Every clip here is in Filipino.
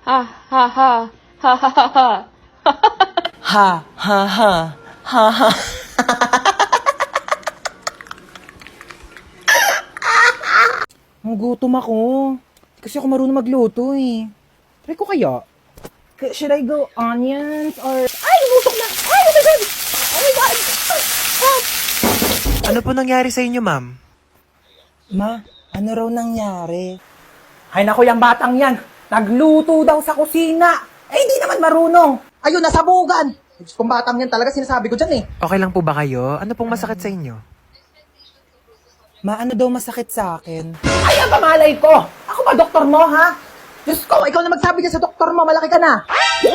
Ha ha ha ha ha ha ha. Ha, ha, ha, ha, ha. Gutom ako. Kasi ako marunong magluto eh. Try ko kaya? Should I go onions or... Ay, lumusok na! Ay, oh my God! Oh my God! Ano po nangyari sa inyo, ma'am? Ma, ano raw nangyari? Ay naku, yung batang yan. Nagluto daw sa kusina. Eh, hindi naman marunong. Ayun, nasabugan. Kung batang yan talaga, sinasabi ko dyan eh. Okay lang po ba kayo? Ano pong masakit sa inyo? Ma, ano daw masakit sa akin? Ay, ang pamalay ko! Ako ba doktor mo, ha? Diyos ko, ikaw na magsabi dyan sa doktor mo, malaki ka na. Ay!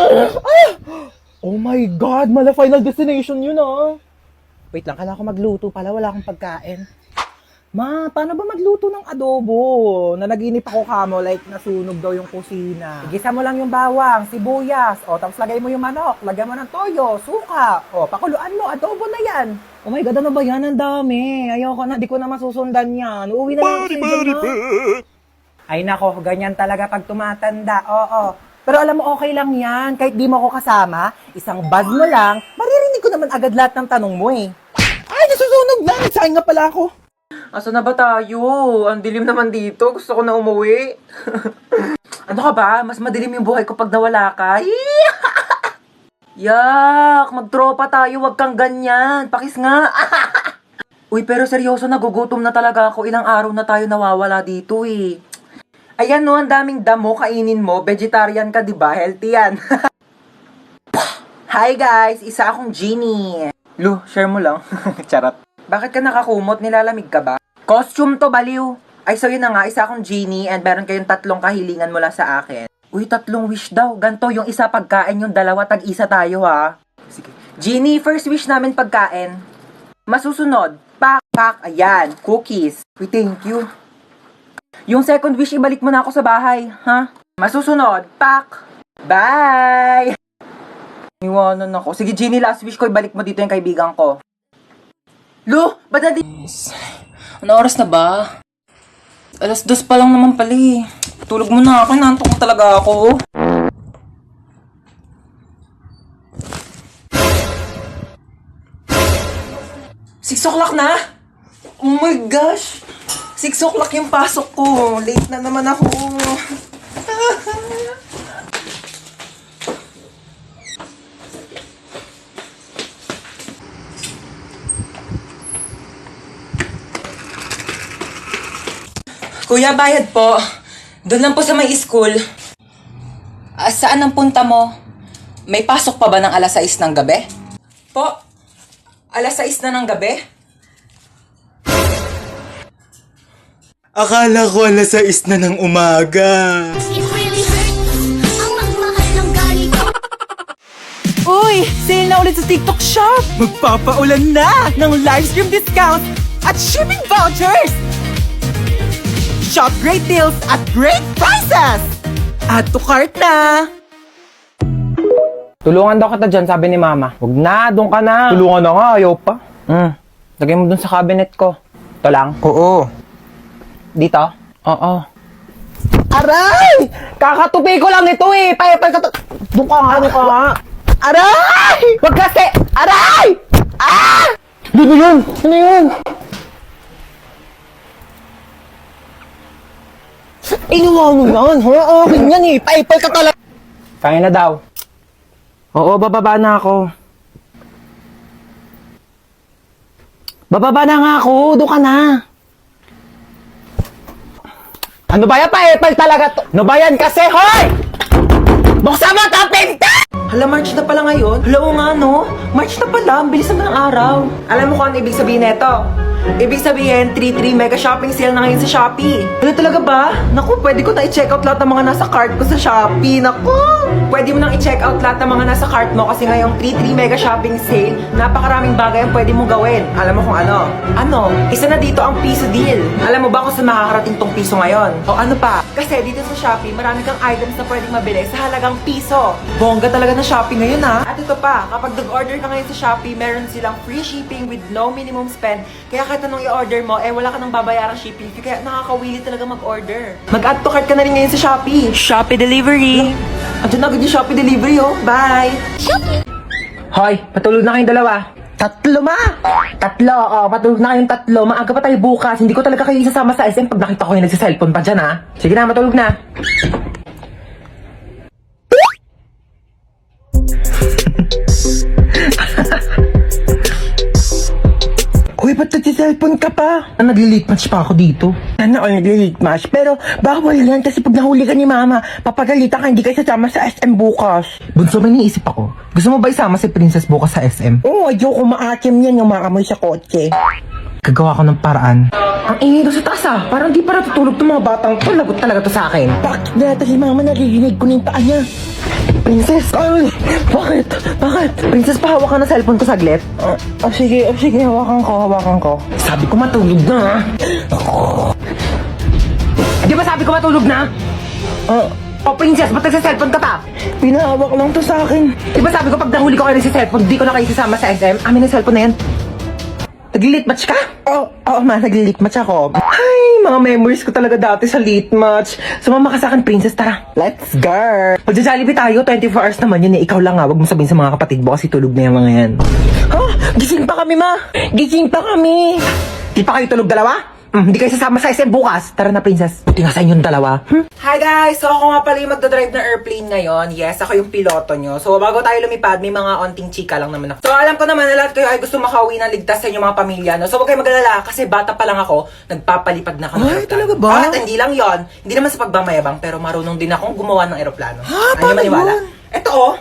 Oh my God, mala final destination yun, ah. Wait lang, kailangan ko magluto pala, wala akong pagkain. Ma, paano ba magluto ng adobo? Nanaginip ako kamo, like nasunog daw yung kusina. Igisa mo lang yung bawang, sibuyas, o tapos lagay mo yung manok, lagyan mo ng toyo, suka, o pakuluan mo, adobo na yan. Oh my God, ano ba yan? Ang dami. Ayoko na, di ko na masusundan yan. Uuwi na lang ako sa na. Ay nako, ganyan talaga pag tumatanda, oo. Pero alam mo, okay lang yan. Kahit di mo ako kasama, isang buzz mo lang, maririnig ko naman agad lahat ng tanong mo eh. Ay, nasusunog na! Nagsayang nga pala ako. Asa na ba tayo? Ang dilim naman dito. Gusto ko na umuwi. Ano ka ba? Mas madilim yung buhay ko pag nawala ka. Yak! Magtropa tayo. Wag kang ganyan. Pakis nga. Uy, pero seryoso, nagugutom na talaga ako. Ilang araw na tayo nawawala dito eh. Ayan no, ang daming damo kainin mo. Vegetarian ka, diba? Healthy yan. Hi guys! Isa akong Genie. Lu, share mo lang. Charot. Bakit ka nakakumot? Nilalamig ka ba? Costume to, baliw. Ay, so yun na nga, isa akong Genie and meron kayong 3 kahilingan mula sa akin. Uy, 3 wish daw. Ganto, yung isa pagkain, yung 2, tag-isa tayo ha. Sige. Genie, first wish namin pagkain. Masusunod, pak, ayan, cookies. Uy, thank you. Yung second wish, ibalik mo na ako sa bahay, ha? Masusunod, pak, bye! Iwanan ako. Sige, Genie, last wish ko, ibalik mo dito yung kaibigan ko. Lu, ba't na Ano oras na ba? 2:00 pa lang naman pala eh. Tulog mo na ako, nantok na talaga ako. Six o'clock na? Oh my gosh! 6 o'clock yung pasok ko. Late na naman ako. Kuya, bayad po. Doon lang po sa may school. Saan ang punta mo? May pasok pa ba ng 6:00 ng gabi? Po, 6:00 na ng gabi? Akala ko 6:00 na ng umaga. It really hurts ang magmahal ng galing. Uy! Sale na ulit sa TikTok Shop! Magpapaulan na ng livestream discounts at shipping vouchers! Shop great deals at great prices! Add to cart na! Tulungan daw kita dyan, sabi ni Mama. Huwag na, doon ka na. Tulungan na nga, ayaw pa. Lagay mo doon sa cabinet ko. Ito lang? Oo. Dito? Oo. Aray! Kakatupi ko lang ito eh! Doon ka nga, Aray! Wag kasi! Aray! Ah! Di ba yun? Ano yun? Inuwa mo yan, ha? Akin yan eh. Paipal ka talaga. Kaya na daw. Oo, bababa na ako. Bababa na nga ako. Doon ka na. Ano ba yan? Paipal talaga to. Ano ba yan kasi, hoy! Buksan mo ito, pinta! Hala, March na pala ngayon? Hala, nga no? March na pala, ang bilis naman ng araw. Alam mo kung ano ibig sabihin nito? Ibig sabihin, 3-3 mega shopping sale na ngayon sa Shopee. Ano talaga ba? Naku, pwede ko na i-check out lahat ng mga nasa cart ko sa Shopee. Naku! Pwede mo nang i-check out lahat ng mga nasa cart mo kasi ngayong 3-3 mega shopping sale, napakaraming bagay ang pwede mong gawin. Alam mo kung ano? Ano? Isa na dito ang piso deal. Alam mo ba kung saan makakarating tong piso ngayon? O ano pa? Kasi dito sa Shopee, marami kang items na pwedeng mabili sa halagang piso. Bongga talaga na Shopee ngayon ha. At ito pa, kapag nag-order ka ngayon sa Shopee, meron silang free shipping with no minimum spend. Kaya kahit anong i-order mo, wala ka nang babayarang shipping fee. Kaya nakakawili talaga mag-order. Mag-add to cart ka na rin ngayon sa Shopee. Shopee Delivery! Andiyan na agad yung Shopee delivery, oh. Bye! Hoy, patulog na kayong dalawa. Tatlo, ma! Tatlo, patulog na kayong tatlo. Maaga pa tayo bukas. Hindi ko talaga kayo isasama sa SM pag nakita ko yung nagsiselfone pa dyan, ha? Sige na, matulog na. Uy, ba't nagsiselfone ka pa? Nagli-late match pa ako dito. Ano, nagli-late match? Pero bawal yan kasi pag nahuli ka ni mama, papagalitan ka, hindi kayo sasama sa SM bukas. Bunso, may niisip ako. Gusto mo ba isama si Princess bukas sa SM? Oo, ayoko maakim yan yung makamoy sa kotse. Gagawa ko ng paraan. Ang ingay ko sa taas ah. Parang di pa natutulog itong mga batang to. Lagot talaga to sa akin. Bakit natin si mama naririnig ko na yung paa niya? Princess! Ay! Bakit? Bakit? Princess, pahawak ka na cellphone ko saglit. Sige, hawakan ko. Sabi ko matulog na. Di ba sabi ko matulog na? Princess, ba't nagsa-cellphone ka pa? Pinahawak lang to sa akin. Di ba sabi ko pag nahuli ko kayo sa cellphone, di ko na kayo sasama sa SM? Amin ang cellphone na yan. Nag-lit match ka? Oo, ma, nag-lit match ako. Ay, mga memories ko talaga dati sa lit match. Sumama ka sa akin, Princess, tara. Let's go! Magja-Jollibee tayo, 24 hours naman yun eh. Ikaw lang nga, wag mo sabihin sa mga kapatid mo kasi tulog na yung mga yan. Ha? Gising pa kami, ma! Gising pa kami! Di pa kayo tulog dalawa? Hindi kayo sasama sa SM bukas. Tara na, Princess. Buti nga sa inyong dalawa. Hi guys! So ako nga pala yung magdadrive ng airplane ngayon. Yes, ako yung piloto nyo. So bago tayo lumipad, may mga onting chika lang naman ako. So alam ko naman na lahat kayo ay gusto makauwi ng ligtas sa inyong mga pamilya. No? So huwag kayo mag-alala kasi bata pa lang ako, nagpapalipad na ako ng aeroplano. Talaga ba? At hindi lang yon. Hindi naman sa pagmamayabang, pero marunong din akong gumawa ng aeroplano. Ano yung maniwala? Ito oh!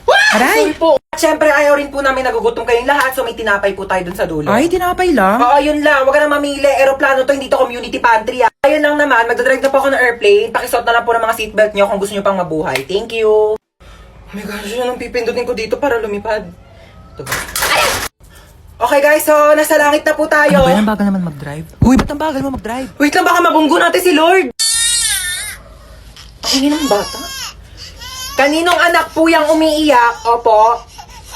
Aray! Sorry po. At syempre, ayaw rin po namin nagugutom kayong lahat, so may tinapay po tayo dun sa dulo. Ay, tinapay lang? Oo, yun lang. Huwag ka na mamili. Aeroplano to, hindi to community pantry. Ayun lang naman, magdadrive na po ako ng airplane. Pakisuot na lang po ng mga seatbelt nyo kung gusto nyo pang mabuhay. Thank you! Oh my gosh, yun ang pipindutin ko dito para lumipad. Ito ba? Okay guys, so nasa langit na po tayo. Ano ba yan? Ang bagal naman mag-drive? Uy, ba't ang bagal mo mag-drive? Wait lang, baka mabunggo natin si Lord! Ang ingin ng bata? Kaninong anak po yung umiiyak? Opo.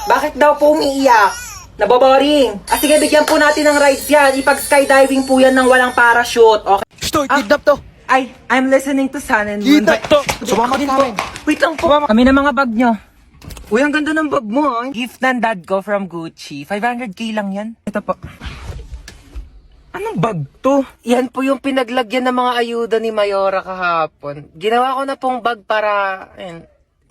Bakit daw po umiiyak? Naboboring. Sige, bigyan po natin ng rides yan. Ipag-skydiving po yan ng walang parachute. Okay? Stoy, kidnap to! Ay, I'm listening to Sun and Moon. Kidnap to! Sumama din po. Wait lang po. Kami na mga bag nyo. Uy, ang ganda ng bag mo. Gift ng dad ko from Gucci. 500k lang yan. Ito po. Anong bag to? Yan po yung pinaglagyan ng mga ayuda ni Mayora kahapon. Ginawa ko na pong bag para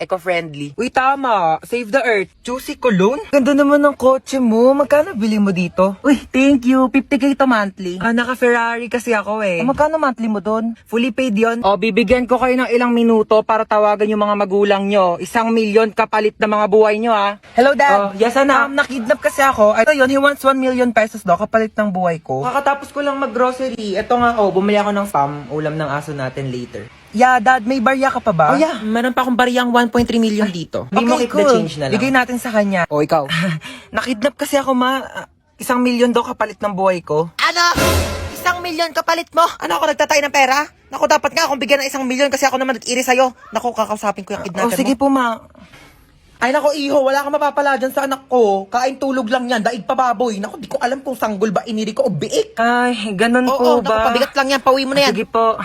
eco-friendly. Uy, tama. Save the earth. Juicy cologne? Ganda naman ng kotse mo. Magkano bili mo dito? Uy, thank you. 50k to monthly. Naka-Ferrari kasi ako eh. Magkano monthly mo doon? Fully paid yon. Bibigyan ko kayo ng ilang minuto para tawagan yung mga magulang nyo. 1,000,000 kapalit na mga buhay nyo, ha? Hello, Dad. Yes, anak. Nakidnap kasi ako. Ito yun, he wants 1,000,000 pesos daw kapalit ng buhay ko. Kakatapos ko lang mag-grocery. Ito nga, bumili ako ng spam. Ulam ng aso natin later. Yeah, Dad, may barya ka pa ba? Oh, yeah. Meron pa akong baryang 1.3 million dito. Hindi mo keep the change na lang. Bigay natin sa kanya. Ikaw. Nakidnap kasi ako, ma. 1,000,000 daw kapalit ng buhay ko. Ano? 1,000,000 kapalit mo? Ano ako, nagtatay ng pera? Naku, dapat nga akong bigyan ng 1,000,000 kasi ako naman nag-iri sa'yo. Naku, kakausapin ko yung kidnapper mo. Sige po, ma. Ay, naku, iho, wala kang mapapala dyan sa anak ko. Kain tulog lang yan, daig pa baboy. Naku, di ko alam kung sanggol ba iniri ko o biik. Ay, ganun po ba? Naku, pabigat lang yan, pauwi mo na yan. Sige po.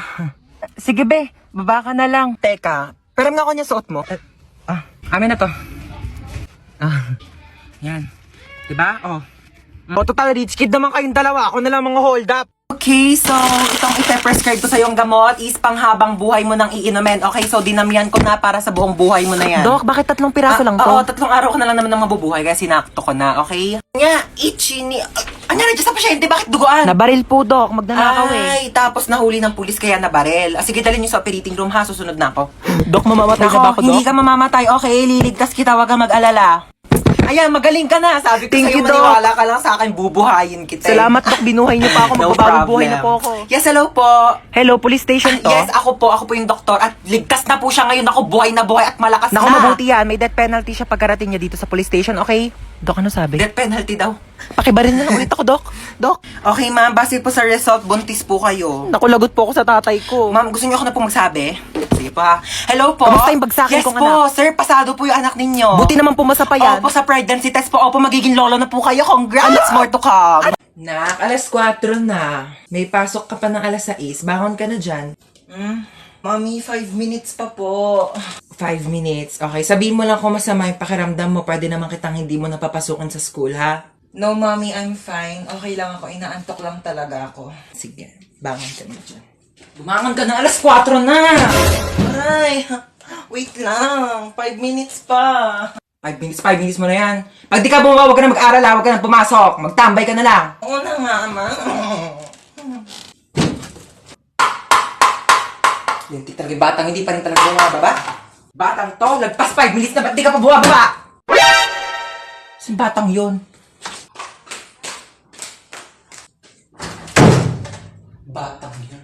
Sige, be. Baba ka na lang. Teka, pero nga ako niya suot mo. Amin na to. Yan. Diba? Total rich kid naman kayong dalawa. Ako na lang mga hold up. Okay, so itong i-prescribe ko sa yung gamot is panghabang buhay mo nang iinumin. Okay, so dinamihan ko na para sa buong buhay mo na yan. Dok, bakit 3 piraso lang to? Oo, 3 araw ko na lang naman nang mabubuhay kaya sinakto ko na, okay? Nga, itchy ni... Anyari dyan sa pasyente, bakit duguan? Nabaril po, Dok. Magnanakaw eh. Ay, tapos nahuli ng pulis kaya nabaril. Sige, dalhin niyo sa operating room ha, susunod na ako. Dok, mamamatay ka ba ako, Dok? Hindi ka mamamatay, okay? Liligtas kita, wag kang mag-alala. Ayan, magaling ka na. Sabi ko sa'yo, maniwala ka lang sa akin, bubuhayin kita. Salamat, Dok. Binuhay niyo pa ako. No magbabawang buhay na po ako. Yes, hello po. Hello, police station to? Yes, ako po yung doktor. At ligtas na po siya ngayon. Ako, buhay na buhay at malakas na. Naku, mabuti yan. May death penalty siya pagkarating niya dito sa police station, okay? Dok, ano sabi? Death penalty daw. Pakibaril na lang ulit ako, Dok. Dok. Okay, ma'am. Base po sa result, buntis po kayo. Naku, lagot po ako sa tatay ko. Ma'am, gusto niyo ako na po magsabi? Sige po ha. Hello po. Kamusta yung bagsakin kong anak? Yes po, sir. Pasado po yung anak ninyo. Buti naman pumasa pa yan. Opo, sa pregnancy test po. Opo, magiging lolo na po kayo. Congrats! More to come. Nak, 4:00 na. May pasok ka pa ng 6:00. Bangon ka na dyan. Mami, 5 minutes pa po. 5 minutes. Okay, sabihin mo lang kung masama yung pakiramdam mo. Pwede naman kitang hindi mo napapasukan sa school, ha? No, mommy, I'm fine. Okay lang ako. Inaantok lang talaga ako. Sige, bangon ka na dyan. Bumangon ka na, alas 4 na! Aray, wait lang. 5 minutes pa. 5 minutes mo na yan. Pag di ka bumaba, huwag ka na mag-aral, ha? Huwag ka na pumasok. Magtambay ka na lang. Oo na nga, ma. Yung talaga batang hindi pa rin talaga bumababa. Batang to, lagpas 5 minutes na, ba't di ka pa bumababa? Saan batang yun? Batang yun.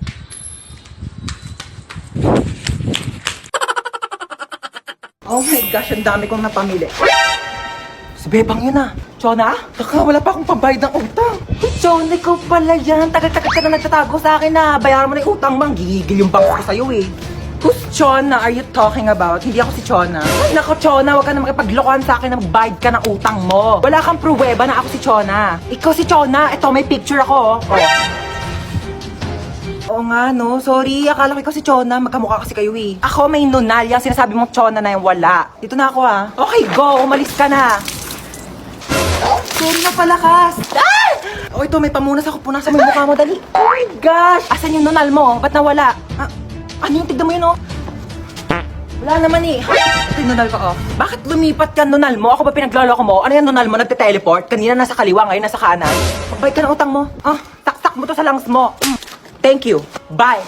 Oh my gosh, ang dami kong napamili. Si Bebang yun ah. Chona? Baka wala pa akong pambayad ng utang. Chona, ikaw pala yan. Tagal-tagal ka na nagtatago sa akin na. Bayaran mo na yung utang bang. Gigigil yung bangko ko sa'yo eh. Who's Chona are you talking about? Hindi ako si Chona. Ay, nako Chona, wag ka na makipaglokohan sa akin na magbayad ka ng utang mo. Wala kang pruweba na ako si Chona. Ikaw si Chona. Ito, may picture ako. Oh. Oo nga, no? Sorry, akala ko ikaw si Chona. Magkamukha kasi kayo eh. Ako may nunal. Yung sinasabi mong Chona na yung wala. Dito na ako ah. Okay, go. Umalis ka na. Sorry na palakas. Ah! Oh, ito, may pamunas ako. Punasan mo yung mukha mo, dali. Oh my gosh! Asan yung nunal mo? Ba't nawala? Ah, ano yung tignan mo yun, oh? Wala naman eh. Ito yung nunal ko, oh. Bakit lumipat ka nunal mo? Ako ba pinagloloko mo? Ano yung nunal mo? Nagte-teleport? Kanina nasa kaliwa, ngayon nasa kanan. Pagbayad ka ng utang mo. Ah, taktak mo to sa lungs mo. Thank you. Bye.